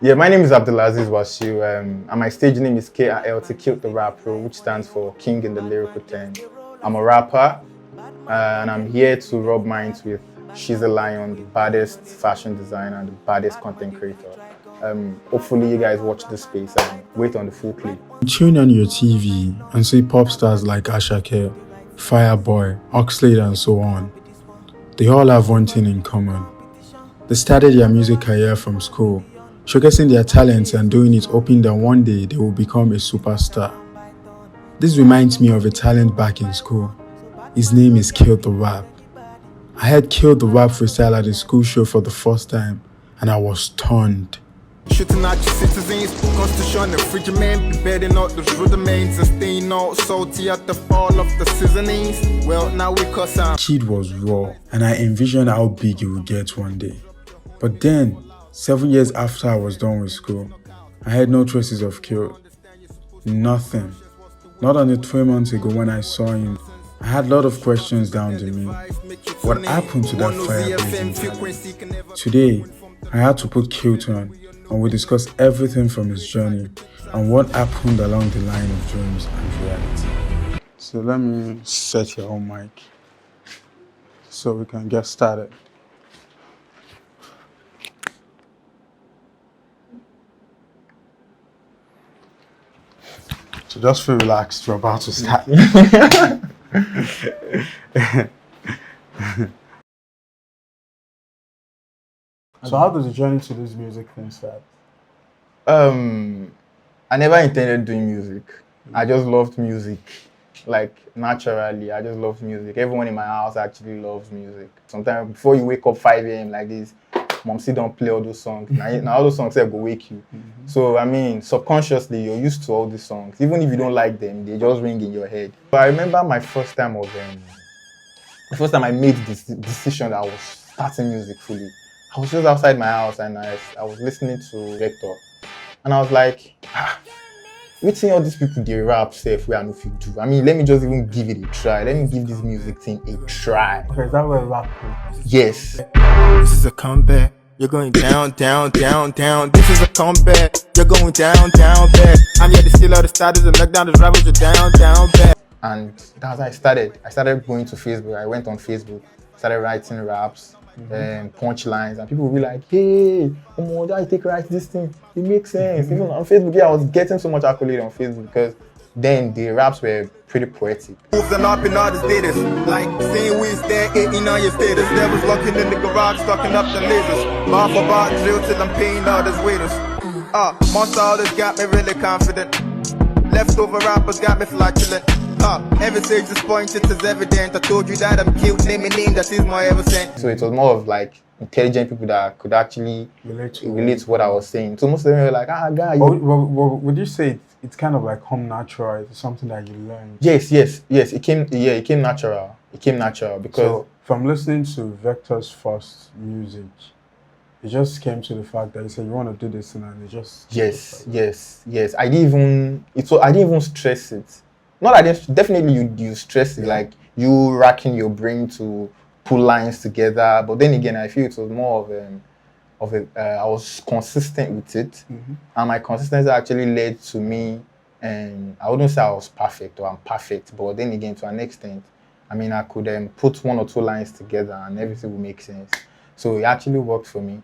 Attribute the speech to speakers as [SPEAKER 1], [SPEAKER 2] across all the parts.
[SPEAKER 1] Yeah, my name is Abdulaziz Wasiu, and my stage name is K.I.L.T, Killed the Rapper, which stands for King in the Lyrical Term. I'm a rapper, and I'm here to rub minds with She's a Lion, the baddest fashion designer and the baddest content creator. Hopefully you guys watch this space and wait on the full clip.
[SPEAKER 2] Tune on your TV and see pop stars like Ashake, Fireboy, Oxlade, and so on. They all have one thing in common. They started their music career from school, showcasing their talents and doing it hoping that one day they will become a superstar. This reminds me of a talent back in school. His name is K.I.L.T the Rap. I had K.I.L.T the Rap freestyle at a school show for the first time, and I was stunned.
[SPEAKER 3] Shooting at your citizens, constitution, infringement, embedding out those rudiments and staying out salty at the fall of the seasonings. Well, now we cause
[SPEAKER 2] Kid was raw, and I envisioned how big he would get one day. But then, 7 years after I was done with school, I had no traces of K.I.L.T. Nothing. Not until 3 months ago when I saw him, I had a lot of questions down to me. What happened to that fire-breathing talent? Today, I had to put K.I.L.T on, and we discuss everything from his journey and what happened along the line of dreams and reality. So let me set your own mic so we can get started. So just feel relaxed, we're about to start. So how does the journey to this music thing start?
[SPEAKER 1] I never intended doing music. I just loved music. Like naturally, I just loved music. Everyone in my house actually loves music. Sometimes before you wake up 5 a.m. like this, mom still don't play all those songs. Now all those songs go wake you. So I mean, subconsciously you're used to all these songs. Even if you don't like them, they just ring in your head. But I remember my first time the first time I made this decision that I was starting music fully. I was just outside my house and I was listening to Vector. And I was like, which thing all these people they rap safe where I know if you do. I mean, let me just even give it a try. Let me give this music thing a try.
[SPEAKER 2] Okay, is that where rap goes?
[SPEAKER 1] Yes.
[SPEAKER 3] this is a comeback. You're going down, down, down, down. This is a comeback. You're going down, down, back. I'm here to steal all the starters and knock down the rivals. You're down, down, back.
[SPEAKER 1] And that's how I started. I started going to Facebook. I went on Facebook, started writing raps and punchlines, and people would be like, hey, how you take write this thing? It makes sense. Even on Facebook, yeah, I was getting so much accolade on Facebook because then the raps were pretty poetic.
[SPEAKER 3] Moves and up in all the status. Like saying we there, eating on your status. Devils locking in the garage, stocking up the lasers. Bar for bar drill till I'm paying all these waiters. Monster artists got me really confident. Leftover rappers got me flatulent. Every stage is pointed is evident. I told you that I'm cute, name a name that is my ever sent.
[SPEAKER 1] So it was more of like intelligent people that could actually relate to what I was saying. So most of them were like, guy.
[SPEAKER 2] Would you say it's kind of like home natural? It's something that you learned?
[SPEAKER 1] Yes. It came natural. It came natural because
[SPEAKER 2] So from listening to Vector's first music, it just came to the fact that you said you want to do this and it just
[SPEAKER 1] yes. I didn't even stress it. Not that definitely you stress it, like you racking your brain to pull lines together. But then again, I feel it was more of I was consistent with it, and my consistency actually led to me. And I wouldn't say I was perfect or I'm perfect, but then again, to an extent, I mean, I could put 1 or 2 lines together and everything would make sense. So it actually worked for me.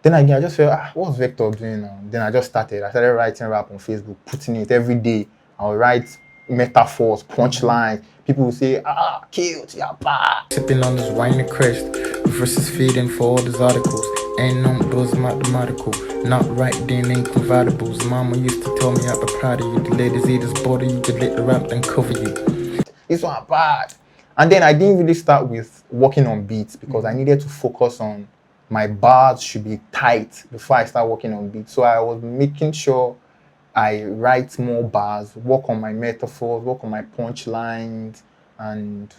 [SPEAKER 1] Then again, I just felt, what's Vector doing now? Then I just started. I started writing rap on Facebook, putting it every day. I would write metaphors, punchlines. People will say, cute, yeah, bah.
[SPEAKER 4] Sipping on this wine and crest versus feeding for all these articles. Ain't no those mathematical, not right then ain't convertibles. Mama used to tell me I'd be proud of you. The ladies either border you could let the rap then cover you.
[SPEAKER 1] This one bad. And then I didn't really start with working on beats because I needed to focus on my bars should be tight before I start working on beats. So I was making sure I write more bars, work on my metaphors, work on my punchlines, and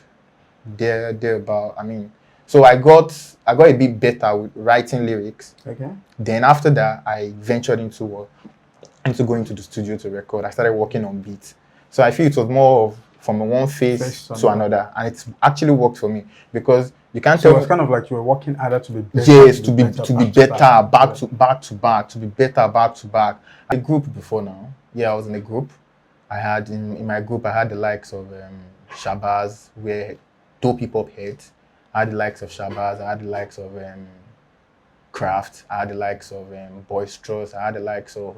[SPEAKER 1] thereabout. I mean, so I got a bit better with writing lyrics.
[SPEAKER 2] Okay.
[SPEAKER 1] Then after that, I ventured into going to the studio to record. I started working on beats. So I feel it was more of from one phase to another, and it's actually worked for me because You can't
[SPEAKER 2] So
[SPEAKER 1] tell
[SPEAKER 2] it's kind of like you were working harder to be better.
[SPEAKER 1] yes, to be better back
[SPEAKER 2] Yeah.
[SPEAKER 1] to back to back, to be better back to back. A group before now. Yeah, I was in a group. I had in my group I had the likes of Shabazz, where dope hip hop heads. I had the likes of Shabazz, I had the likes of Kraft, I had the likes of Boisterous, I had the likes of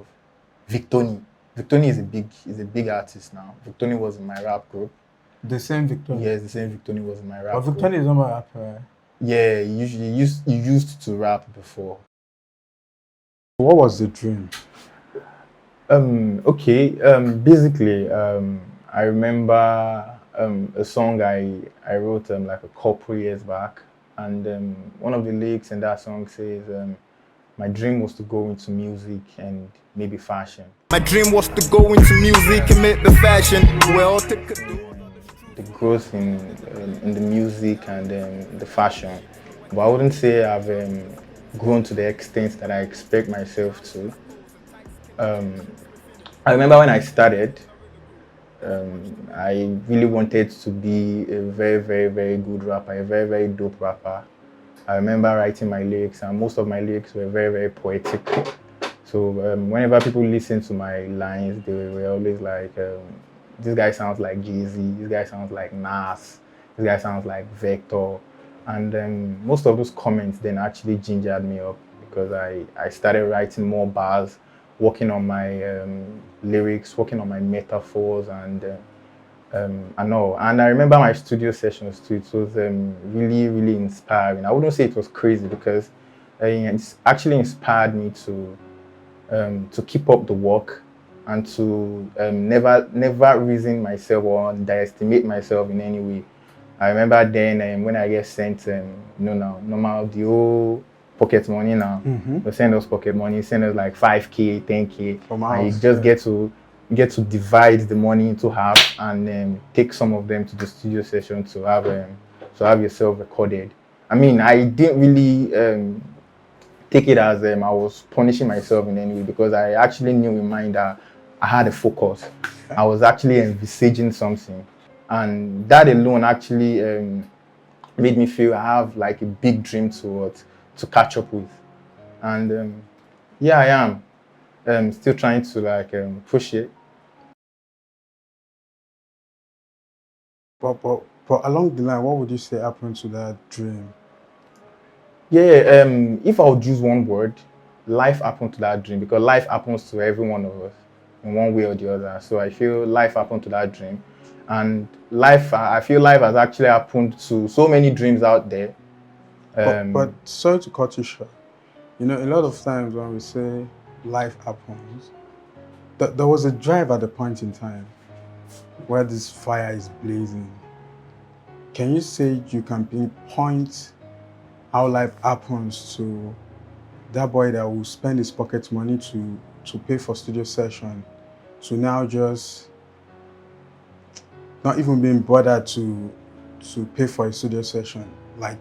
[SPEAKER 1] Victoni. Victoni is a big artist now. Victoni was in my rap group.
[SPEAKER 2] The same Victor.
[SPEAKER 1] Yes, the same Victoni was in my rap
[SPEAKER 2] But
[SPEAKER 1] group.
[SPEAKER 2] Victor is not a rapper.
[SPEAKER 1] Yeah, he used to rap before.
[SPEAKER 2] What was the dream?
[SPEAKER 1] Okay. Basically, I remember a song I wrote like a couple years back, and one of the lyrics in that song says, "My dream was to go into music and maybe fashion."
[SPEAKER 3] My dream was to go into music and make the fashion. Well,
[SPEAKER 1] The growth in the music and the fashion, but I wouldn't say I've grown to the extent that I expect myself to. I remember when I started. I really wanted to be a very, very, very good rapper, a very, very dope rapper. I remember writing my lyrics, and most of my lyrics were very, very poetic. So whenever people listen to my lines, they were always like, "This guy sounds like Jay-Z. This guy sounds like Nas. This guy sounds like Vector." And most of those comments then actually gingered me up because I started writing more bars, working on my lyrics, working on my metaphors, and all. And I remember my studio sessions too. It was really, really inspiring. I wouldn't say it was crazy because it's actually inspired me to keep up the work and to never reason myself or underestimate myself in any way. I remember then when I get sent, now normal the whole pocket money now. They send us pocket money, send us like 5K, 10K,
[SPEAKER 2] From
[SPEAKER 1] and you
[SPEAKER 2] house,
[SPEAKER 1] just
[SPEAKER 2] yeah.
[SPEAKER 1] get to divide the money into half and take some of them to the studio session to have yourself recorded. I mean, I didn't really take it as I was punishing myself in any way because I actually knew in mind that I had a focus. I was actually envisaging something, and that alone actually made me feel I have like a big dream to catch up with. And yeah, I am still trying to like push it.
[SPEAKER 2] But along the line, what would you say happened to that dream?
[SPEAKER 1] Yeah, if I would use one word, life happened to that dream because life happens to every one of us in one way or the other. So I feel life happened to that dream, and I feel life has actually happened to so many dreams out there.
[SPEAKER 2] But sorry to cut you short. You know, a lot of times when we say life happens, there was a drive at a point in time where this fire is blazing. Can you say you can pinpoint how life happens to that boy that will spend his pocket money to pay for studio session to now just not even being bothered to pay for a studio session? Like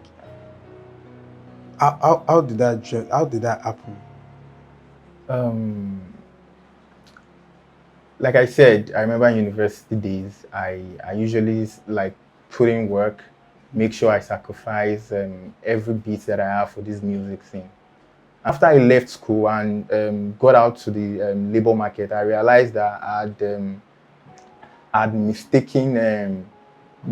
[SPEAKER 2] how did that happen?
[SPEAKER 1] um, like I said, I remember in university days, I usually like put in work, make sure I sacrifice every beat that I have for this music thing. After I left school and got out to the labor market, I realized that I'd mistaken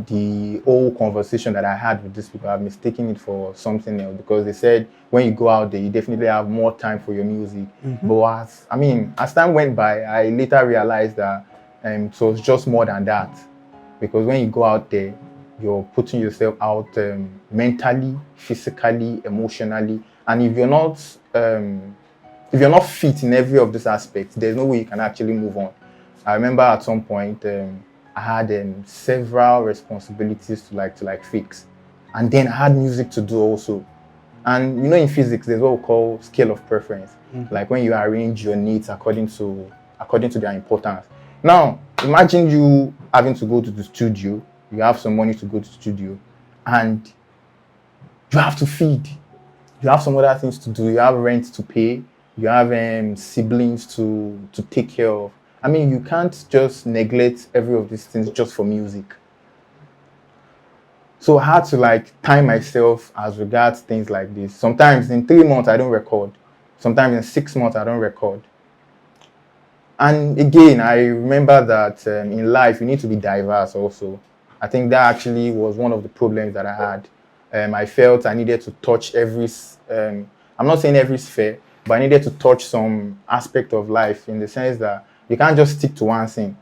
[SPEAKER 1] the whole conversation that I had with these people. I've mistaken it for something else because they said when you go out there, you definitely have more time for your music. But as time went by, I later realized that it was just more than that. Because when you go out there, you're putting yourself out mentally, physically, emotionally, and if you're not fit in every of these aspects, there's no way you can actually move on. I remember at some point I had several responsibilities to fix, and then I had music to do also. And in physics, there's what we call scale of preference, like when you arrange your needs according to their importance. Now, imagine you having to go to the studio. You have some money to go to the studio, and you have to feed. You have some other things to do. You have rent to pay. You have siblings to take care of. I mean, you can't just neglect every of these things just for music. So I had to like time myself as regards things like this. Sometimes in 3 months I don't record. Sometimes in 6 months I don't record. And again, I remember that in life you need to be diverse also. I think that actually was one of the problems that I had. I felt I needed to touch I'm not saying every sphere, but I needed to touch some aspect of life in the sense that you can't just stick to one thing.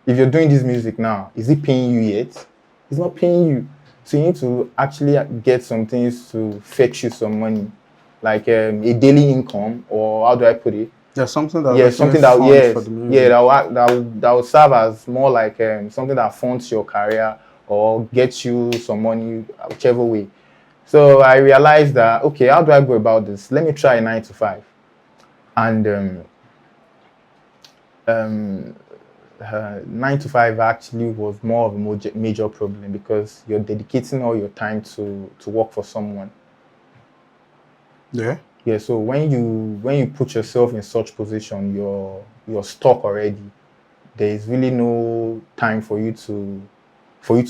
[SPEAKER 1] If you're doing this music now, is it paying you yet? It's not paying you. So you need to actually get some things to fetch you some money, like a daily income, or how do I put it?
[SPEAKER 2] There's something that
[SPEAKER 1] Yeah, something that
[SPEAKER 2] for the music.
[SPEAKER 1] yeah, that will serve as more like something that funds your career or gets you some money, whichever way. So I realized that okay, how do I go about this? Let me try a 9 to 5, and 9 to 5 actually was more of a major problem because you're dedicating all your time to work for someone.
[SPEAKER 2] Yeah.
[SPEAKER 1] Yeah, so when you put yourself in such position, you're stuck already. There is really no time for you to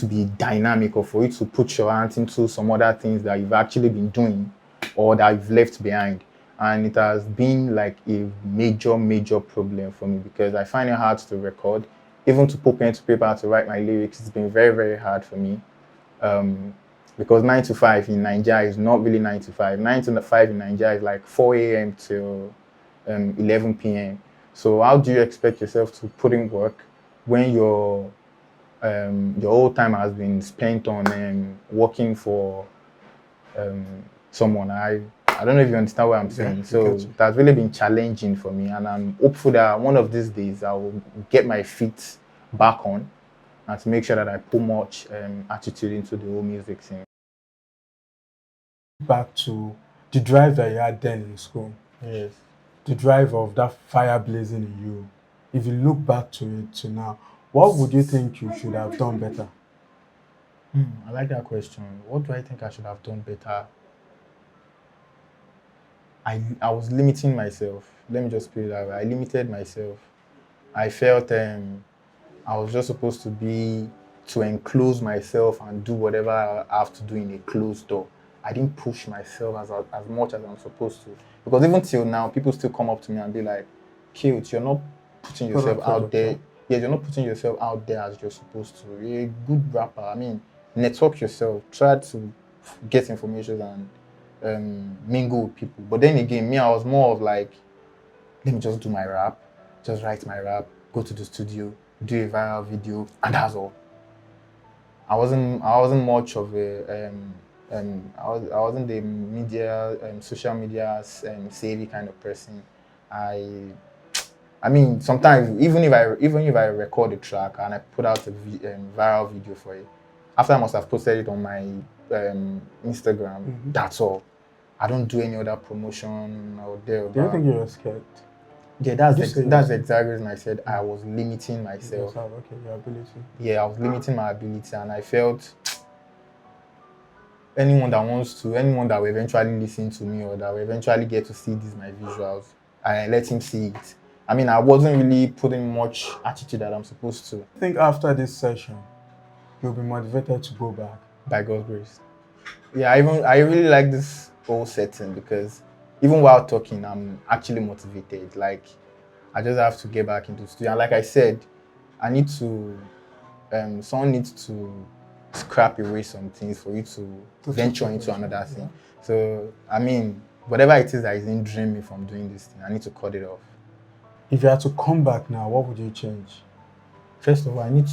[SPEAKER 1] be dynamic or for you to put your hands into some other things that you've actually been doing or that you've left behind. And it has been like a major problem for me because I find it hard to record, even to put pen to paper to write my lyrics. It's been very hard for me. Um, because 9 to 5 in Nigeria is not really 9 to 5. 9 to 5 in Nigeria is like 4 a.m. till 11 p.m. So how do you expect yourself to put in work when your whole time has been spent on working for someone? I don't know if you understand what I'm saying. So that's really been challenging for me, and I'm hopeful that one of these days I will get my feet back on and to make sure that I put much attitude into the whole music scene.
[SPEAKER 2] Back to the drive that you had then in school,
[SPEAKER 1] Yes.
[SPEAKER 2] the drive of that fire blazing in you. If you look back to it to now, what would you think you should have done better?
[SPEAKER 1] I like that question. What do I think I should have done better? I was limiting myself. Let me just put it that way. I limited myself. I felt I was just supposed to enclose myself and do whatever I have to do in a closed door. I didn't push myself as much as I'm supposed to. Because even till now, people still come up to me and be like, K.I.L.T, you're not putting yourself out there. Yeah, you're not putting yourself out there as you're supposed to. You're a good rapper. I mean, network yourself. Try to get information and mingle with people. But then again, me, I was more of like, let me just do my rap, just write my rap, go to the studio, do a viral video, and that's all. I wasn't much of I wasn't the media social media savvy kind of person. I mean sometimes even if I record a track and I put out a viral video for it, after I must have posted it on my Instagram, that's all. I don't do any other promotion or there.
[SPEAKER 2] Do you think you were scared?
[SPEAKER 1] Yeah, that's the exact reason I said I was limiting myself.
[SPEAKER 2] Okay, your ability.
[SPEAKER 1] Yeah, I was limiting my ability, and I felt anyone that will eventually listen to me or that will eventually get to see my visuals, I let him see it. I mean, I wasn't really putting much attitude that I'm supposed to.
[SPEAKER 2] I think after this session, you'll be motivated to go back.
[SPEAKER 1] By God's grace. Yeah, I really like this whole setting because even while talking, I'm actually motivated. Like, I just have to get back into the studio. And like I said, I need to, someone needs to scrap away some things for you to venture into another thing. Yeah. So, I mean, whatever it is that is hindering me from doing this thing, I need to cut it off.
[SPEAKER 2] If you had to come back now, what would you change?
[SPEAKER 1] First of all, I need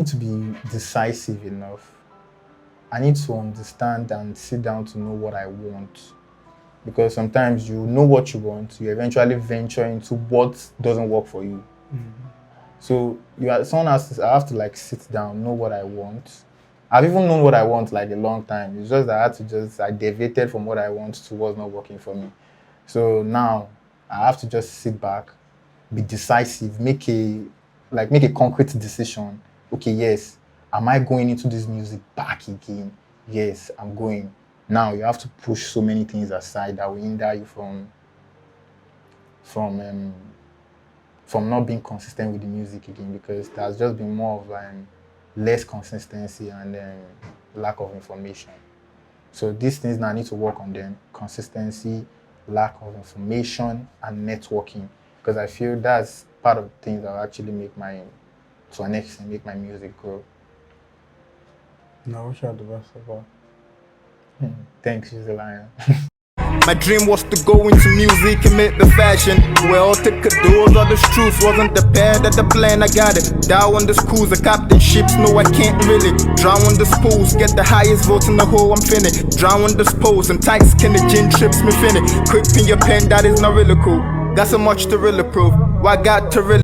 [SPEAKER 1] to be decisive enough. I need to understand and sit down to know what I want. Because sometimes you know what you want, you eventually venture into what doesn't work for you. So I have to like sit down, know what I want. I've even known what I want like a long time. It's just that I deviated from what I want to what's not working for me. So now I have to just sit back, be decisive, make a concrete decision. Okay, yes, am I going into this music back again? Yes, I'm going. Now you have to push so many things aside that will hinder you from from not being consistent with the music again, because there's just been more of less consistency and lack of information. So these things now I need to work on them: consistency, lack of information, and networking. Because I feel that's part of the things that will actually to an extent, make my music grow.
[SPEAKER 2] No, I wish you had the best of all.
[SPEAKER 1] Thanks, she's a lion.
[SPEAKER 3] My dream was to go into music and make the fashion. Where all the doors or the truth wasn't the pair that the plan I got it. Down on the schools, the captain ships, no I can't really. Drown on the spools, get the highest votes in the hole, I'm finna. Drown on the spools and tight skin, the gin trips me finna. Quick pin your pen, that is not really cool. Got so much to really prove, what I got to really